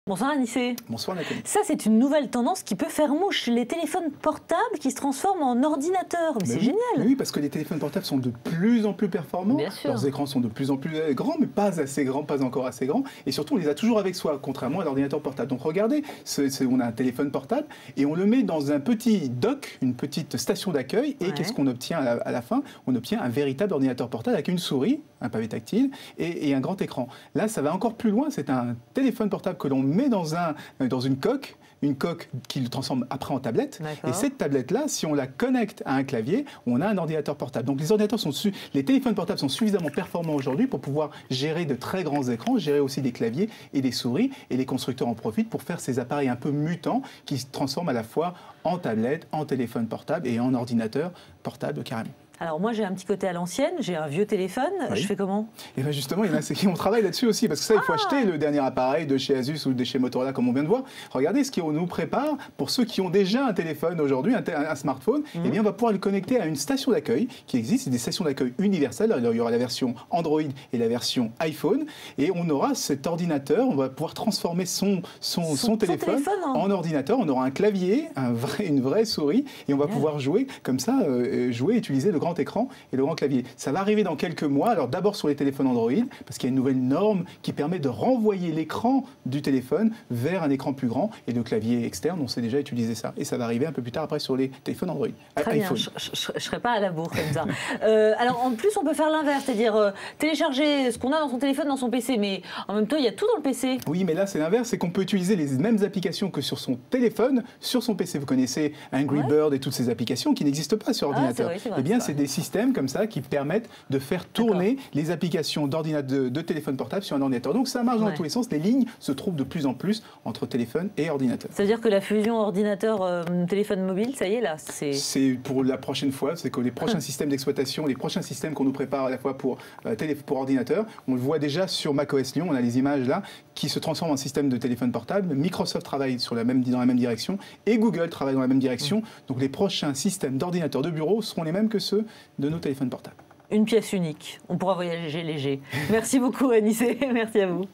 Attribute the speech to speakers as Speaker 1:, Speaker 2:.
Speaker 1: Bonsoir Anissé.
Speaker 2: Bonsoir Nathalie.
Speaker 1: Ça, c'est une nouvelle tendance qui peut faire mouche. Les téléphones portables qui se transforment en ordinateurs. Mais c'est génial.
Speaker 2: Oui, parce que les téléphones portables sont de plus en plus performants.
Speaker 1: Bien sûr.
Speaker 2: Leurs écrans sont de plus en plus grands, mais pas assez grands, pas encore assez grands. Et surtout, on les a toujours avec soi, contrairement à l'ordinateur portable. Donc regardez, on a un téléphone portable et on le met dans un petit dock, une petite station d'accueil. Et qu'est-ce qu'on obtient à la fin? On obtient un véritable ordinateur portable avec une souris, un pavé tactile et un grand écran. Là, ça va encore plus loin. C'est un téléphone portable que l'on met dans une coque qui le transforme après en tablette. Et cette tablette-là, si on la connecte à un clavier, on a un ordinateur portable. Donc les téléphones portables sont suffisamment performants aujourd'hui pour pouvoir gérer de très grands écrans, gérer aussi des claviers et des souris. Et les constructeurs en profitent pour faire ces appareils un peu mutants qui se transforment à la fois en tablette, en téléphone portable et en ordinateur portable carrément.
Speaker 1: Alors moi j'ai un petit côté à l'ancienne, j'ai un vieux téléphone, je fais comment?
Speaker 2: Et bien justement, il y en a qui travaille là-dessus aussi, parce que ça, il faut acheter le dernier appareil de chez Asus ou de chez Motorola, comme on vient de voir. Regardez ce qu'on nous prépare pour ceux qui ont déjà un téléphone aujourd'hui, un smartphone. Eh bien, on va pouvoir le connecter à une station d'accueil qui existe, c'est des stations d'accueil universelles. Alors, il y aura la version Android et la version iPhone, et on aura cet ordinateur, on va pouvoir transformer son téléphone en ordinateur. On aura un clavier, une vraie souris, et on va pouvoir jouer comme ça, utiliser le grand écran et le grand clavier. Ça va arriver dans quelques mois, alors d'abord sur les téléphones Android, parce qu'il y a une nouvelle norme qui permet de renvoyer l'écran du téléphone vers un écran plus grand, et le clavier externe, on sait déjà utiliser ça. Et ça va arriver un peu plus tard après sur les téléphones Android.
Speaker 1: Très bien, je ne serai pas à la bourre comme ça. Alors en plus, on peut faire l'inverse, c'est-à-dire télécharger ce qu'on a dans son téléphone, dans son PC, mais en même temps, il y a tout dans le PC.
Speaker 2: Oui, mais là, c'est l'inverse, c'est qu'on peut utiliser les mêmes applications que sur son téléphone, sur son PC. Vous connaissez Angry Bird et toutes ces applications qui n'existent pas sur ordinateur. Eh bien, c'est des systèmes comme ça qui permettent de faire tourner les applications de téléphone portable sur un ordinateur. Donc ça marche dans tous les sens. Les lignes se trouvent de plus en plus entre téléphone et ordinateur.
Speaker 1: C'est-à-dire que la fusion ordinateur-téléphone mobile, ça y est là,
Speaker 2: c'est pour la prochaine fois. C'est que les prochains systèmes d'exploitation, les prochains systèmes qu'on nous prépare à la fois pour ordinateur, on le voit déjà sur macOS Lyon. On a les images là qui se transforment en système de téléphone portable. Microsoft travaille dans la même direction et Google travaille dans la même direction. Donc les prochains systèmes d'ordinateurs de bureau seront les mêmes que ceux de nos téléphones portables.
Speaker 1: Une pièce unique. On pourra voyager léger. Merci beaucoup Anissé. Merci à vous.